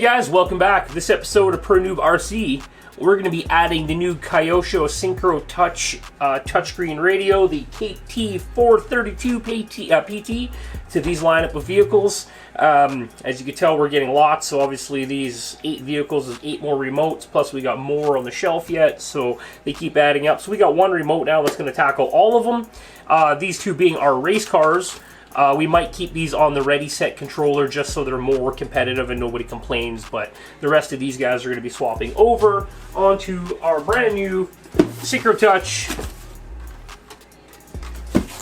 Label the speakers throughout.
Speaker 1: Hey guys, welcome back. This episode of Pronoobrc, we're going to be adding the new KYOSHO SyncRo Touch touchscreen radio, the KT-432PT, to these lineup of vehicles. As you can tell, we're getting lots, so obviously these 8 vehicles is 8 more remotes, plus we got more on the shelf yet, so they keep adding up. So we got one remote now that's going to tackle all of them. These two being our race cars. We might keep these on the Ready Set controller just so they're more competitive and nobody complains, but the rest of these guys are going to be swapping over onto our brand new SyncRo Touch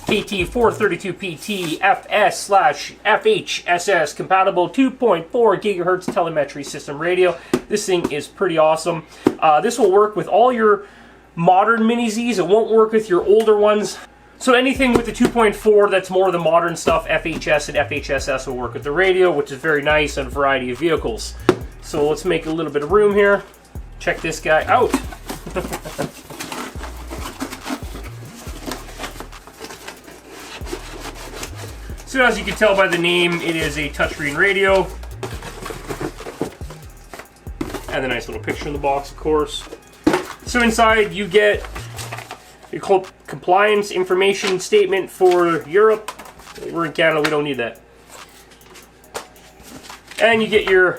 Speaker 1: KT-432PT FS/FHSS compatible 2.4 gigahertz telemetry system radio. This thing is pretty awesome. This will work with all your modern Mini Zs. It won't work with your older ones. So anything with the 2.4 that's more of the modern stuff, FHS and FHSS will work with the radio, which is very nice on a variety of vehicles. So let's make a little bit of room here. Check this guy out. So as you can tell by the name, it is a touchscreen radio. And a nice little picture in the box, of course. So inside you get your compliance information statement for Europe. We're in Canada, we don't need that. And you get your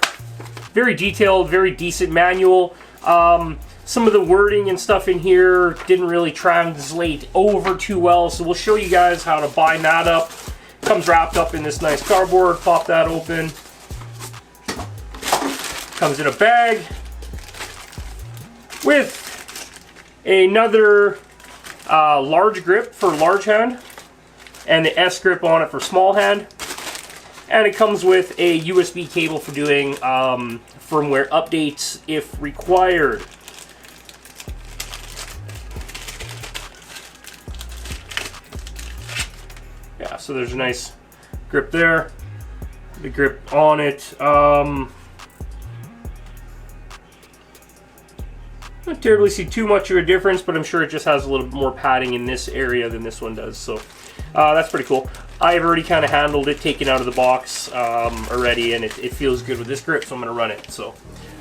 Speaker 1: very detailed, very decent manual. Some of the wording and stuff in here didn't really translate over too well, so we'll show you guys how to bind that up. Comes wrapped up in this nice cardboard. Pop that open. Comes in a bag with another large grip for large hand and the S grip on it for small hand, and it comes with a USB cable for doing firmware updates if required. Yeah, so there's a nice grip there, the grip on it. Not terribly see too much of a difference, but I'm sure it just has a little bit more padding in this area than this one does, so that's pretty cool. I've already kind of handled it, taken out of the box already, and it feels good with this grip, so I'm going to run it. So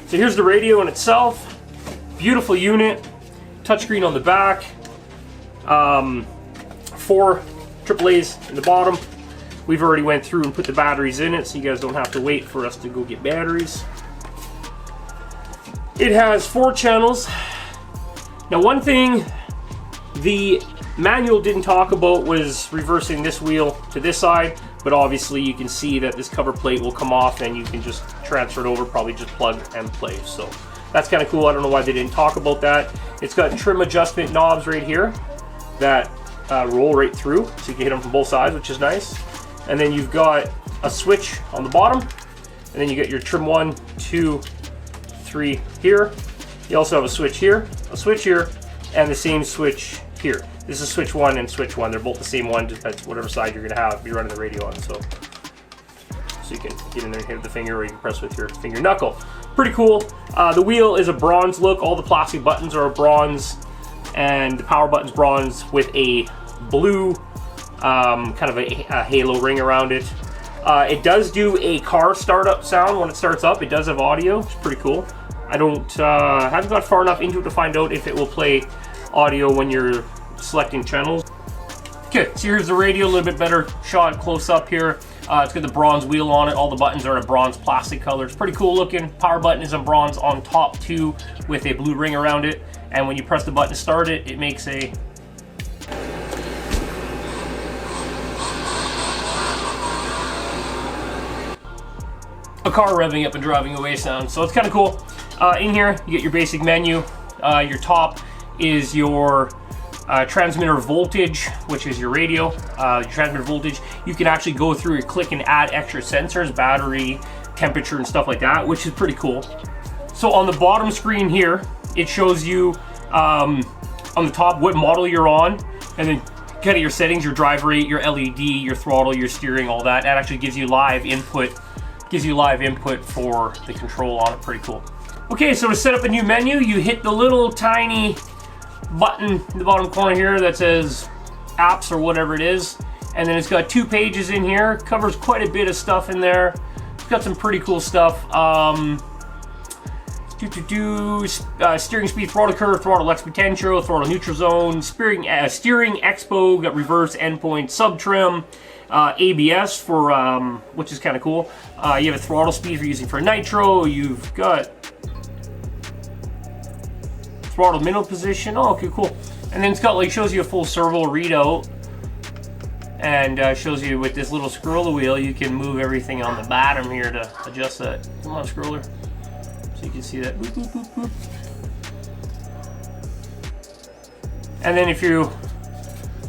Speaker 1: here's the radio in itself. Beautiful unit, touchscreen on the back, 4 AAAs in the bottom. We've already went through and put the batteries in it, so you guys don't have to wait for us to go get batteries. It has 4 channels. Now, one thing the manual didn't talk about was reversing this wheel to this side, but obviously you can see that this cover plate will come off and you can just transfer it over, probably just plug and play. So that's kind of cool. I don't know why they didn't talk about that. It's got trim adjustment knobs right here that roll right through, so you can hit them from both sides, which is nice. And then you've got a switch on the bottom, and then you get your trim 1, 2, 3 here. You also have a switch here, and the same switch here. This is switch 1 and switch 1. They're both the same one, just that's whatever side you're going to have, be running the radio on. So you can get in there and hit with the finger, or you can press with your finger knuckle. Pretty cool. The wheel is a bronze look. All the plastic buttons are a bronze, and the power button's bronze with a blue kind of a halo ring around it. It does do a car startup sound when it starts up. It does have audio. It's pretty cool. I haven't got far enough into it to find out if it will play audio when you're selecting channels. Okay, so here's the radio, a little bit better shot close up here. It's got the bronze wheel on it. All the buttons are in a bronze plastic color. It's pretty cool looking. Power button is in bronze on top too, with a blue ring around it. And when you press the button to start it, it makes a car revving up and driving away sound. So it's kind of cool. In here, you get your basic menu. Your top is your transmitter voltage, which is your radio. Your transmitter voltage. You can actually go through and click and add extra sensors, battery, temperature, and stuff like that, which is pretty cool. So on the bottom screen here, it shows you on the top what model you're on, and then kind of your settings, your drive rate, your LED, your throttle, your steering, all that. That actually gives you live input. For the control on it. Pretty cool. Okay, so to set up a new menu, you hit the little tiny button in the bottom corner here that says apps or whatever it is, and then it's got 2 pages in here. Covers quite a bit of stuff in there. It's got some pretty cool stuff. Steering speed, throttle curve, throttle X potential, throttle neutral zone, steering expo, got reverse endpoint sub trim, ABS for which is kind of cool. You have a throttle speed for using for nitro. You've got throttle middle position. Oh, okay, cool. And then it's got like shows you a full servo readout, and shows you with this little scroller wheel you can move everything on the bottom here to adjust that. Come on, scroller. So you can see that. Boop, boop, boop, boop. And then if you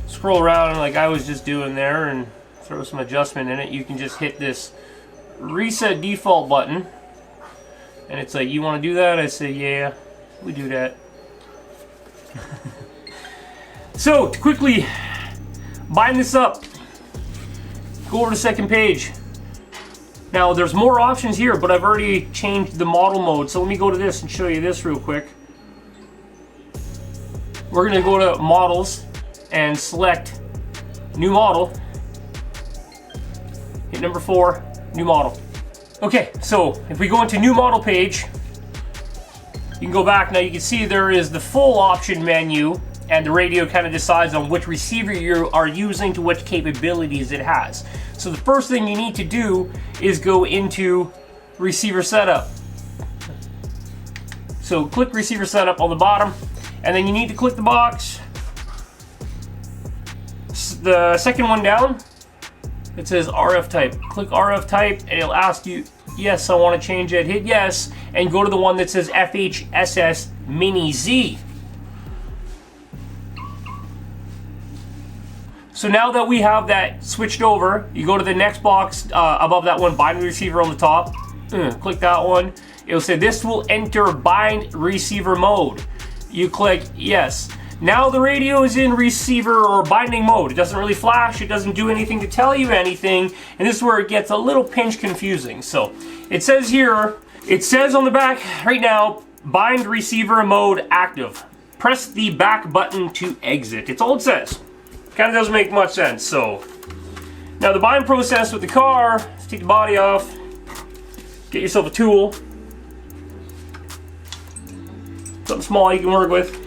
Speaker 1: scroll around like I was just doing there and throw some adjustment in it, you can just hit this reset default button, and it's like, you want to do that? I say, yeah, we do that. So to quickly bind this up, go over to the second page. Now there's more options here, but I've already changed the model mode. So let me go to this and show you this real quick. We're going to go to models and select new model. Hit number 4, new model. Okay, so if we go into new model page, you can go back. Now you can see there is the full option menu, and the radio kind of decides on which receiver you are using to which capabilities it has. So the first thing you need to do is go into receiver setup. So click receiver setup on the bottom, and then you need to click the box. The second one down, it says RF type. Click RF type, and it'll ask you, yes, I want to change it. Hit yes, and go to the one that says FHSS Mini Z. So now that we have that switched over, you go to the next box above that one, bind receiver on the top. Click that one. It'll say this will enter bind receiver mode. You click yes. Now the radio is in receiver or binding mode. It doesn't really flash, it doesn't do anything to tell you anything, and this is where it gets a little pinch confusing. So it says here, it says on the back right now, bind receiver mode active. Press the back button to exit. It's all it says. Kind of doesn't make much sense. So now the bind process with the car, let's take the body off, get yourself a tool, something small you can work with.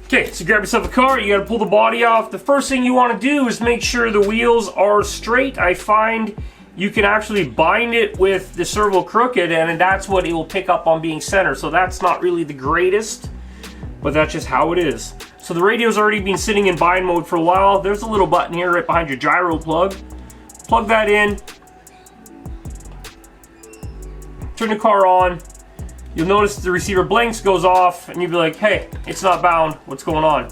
Speaker 1: Okay, so grab yourself a car, you gotta pull the body off. The first thing you wanna do is make sure the wheels are straight. I find you can actually bind it with the servo crooked, and that's what it will pick up on being center. So that's not really the greatest, but that's just how it is. So the radio's already been sitting in bind mode for a while. There's a little button here right behind your gyro plug. Plug that in. Turn the car on. You'll notice the receiver blinks, goes off, and you'll be like, hey, it's not bound. What's going on?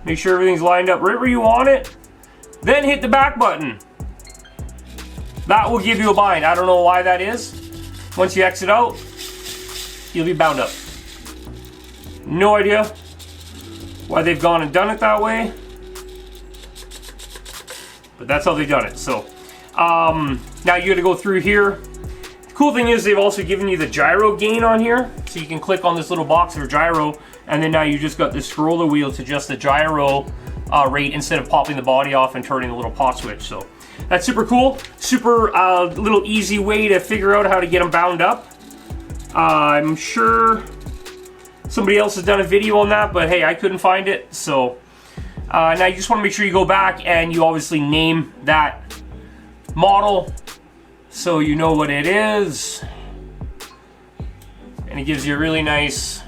Speaker 1: Make sure everything's lined up right where you want it. Then hit the back button. That will give you a bind. I don't know why that is. Once you exit out, you'll be bound up. No idea why they've gone and done it that way, but that's how they've done it. So now you got to go through here. The cool thing is they've also given you the gyro gain on here, so you can click on this little box for gyro, and then now you just got this scroller wheel to adjust the gyro rate instead of popping the body off and turning the little pop switch. So that's super cool. Super little easy way to figure out how to get them bound up. I'm sure somebody else has done a video on that, but hey, I couldn't find it. So now you just want to make sure you go back and you obviously name that model so you know what it is. And it gives you a really nice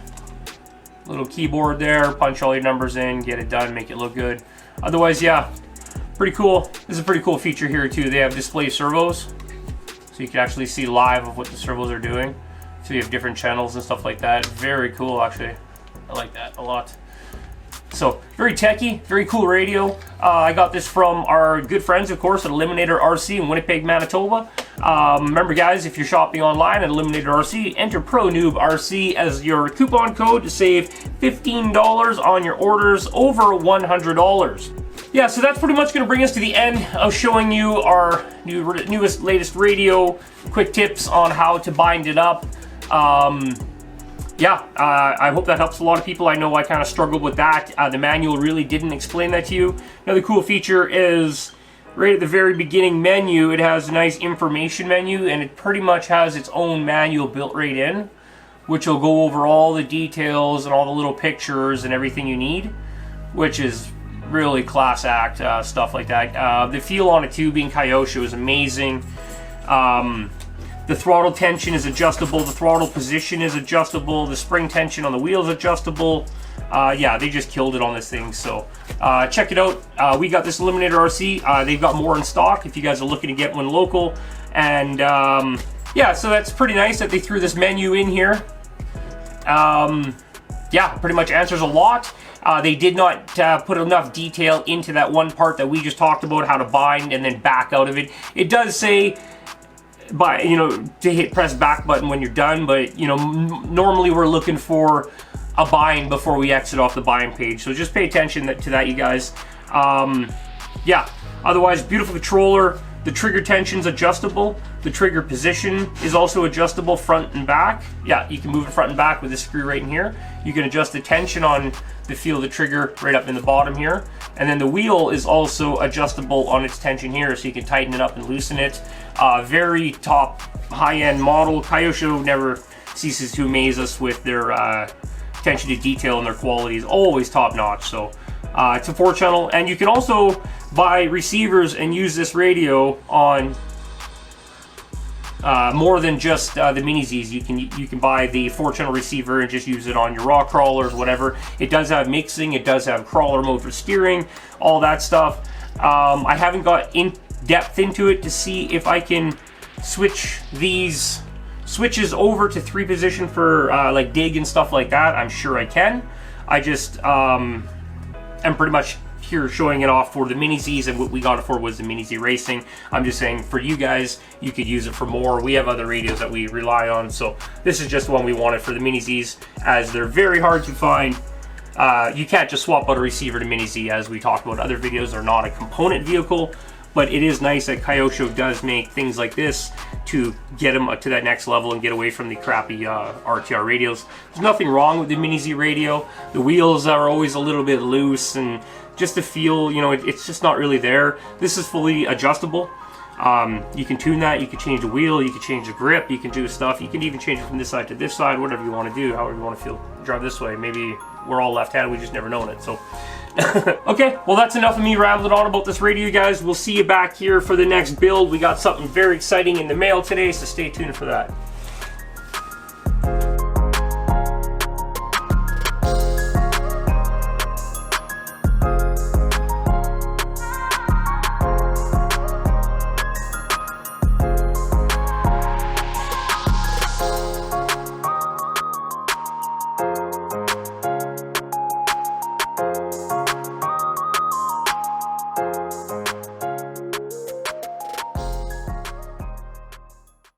Speaker 1: little keyboard there. Punch all your numbers in, get it done, make it look good. Otherwise, yeah, pretty cool. This is a pretty cool feature here too. They have display servos, so you can actually see live of what the servos are doing. So you have different channels and stuff like that. Very cool, actually. I like that a lot. So very techy, very cool radio. I got this from our good friends, of course, at Eliminator RC in Winnipeg, Manitoba. Remember, guys, if you're shopping online at Eliminator RC, enter Pronoobrc as your coupon code to save $15 on your orders over $100. Yeah, so that's pretty much going to bring us to the end of showing you our newest, latest radio. Quick tips on how to bind it up. I hope that helps a lot of people. I know I kind of struggled with that. The manual really didn't explain that to you. Another cool feature is right at the very beginning menu, it has a nice information menu, and it pretty much has its own manual built right in, which will go over all the details and all the little pictures and everything you need, which is really class act stuff like that. The feel on it too, being KYOSHO, is amazing. The throttle tension is adjustable, the throttle position is adjustable, the spring tension on the wheel is adjustable. Yeah, they just killed it on this thing, so check it out. We got this Eliminator RC. They've got more in stock if you guys are looking to get one local. And yeah, so that's pretty nice that they threw this menu in here. Yeah, pretty much answers a lot. They did not put enough detail into that one part that we just talked about, how to bind and then back out of it. It does say, you know, to press back button when you're done, but you know, normally we're looking for a bind before we exit off the bind page, so just pay attention to that, you guys. Yeah, otherwise, beautiful controller. The trigger tension's adjustable. The trigger position is also adjustable front and back. Yeah, you can move it front and back with this screw right in here. You can adjust the tension on the feel of the trigger right up in the bottom here. And then the wheel is also adjustable on its tension here, so you can tighten it up and loosen it. Very top high-end model. KYOSHO never ceases to amaze us with their attention to detail, and their quality is always top-notch. So it's a 4-channel, and you can also buy receivers and use this radio on more than just the Mini Zs. You can buy the 4-channel receiver and just use it on your raw crawlers, whatever. It does have mixing, it does have crawler mode for steering, all that stuff. I haven't got in depth into it to see if I can switch these switches over to 3-position for like dig and stuff like that. I'm sure I can. I just am pretty much here showing it off for the Mini Zs, and what we got it for was the Mini Z Racing. I'm just saying, for you guys, you could use it for more. We have other radios that we rely on, so this is just one we wanted for the Mini Zs, as they're very hard to find. You can't just swap out a receiver to Mini Z, as we talked about in other videos. They're not a component vehicle, but it is nice that KYOSHO does make things like this to get them to that next level and get away from the crappy RTR radios. There's nothing wrong with the Mini Z radio. The wheels are always a little bit loose, and just the feel, you know, it's just not really there. This is fully adjustable. You can tune that, you can change the wheel, you can change the grip, you can do stuff. You can even change it from this side to this side, whatever you want to do, however you want to feel. Drive this way. Maybe we're all left-handed, we just never known it, so. Okay, well, that's enough of me rambling on about this radio, guys. We'll see you back here for the next build. We got something very exciting in the mail today, so stay tuned for that.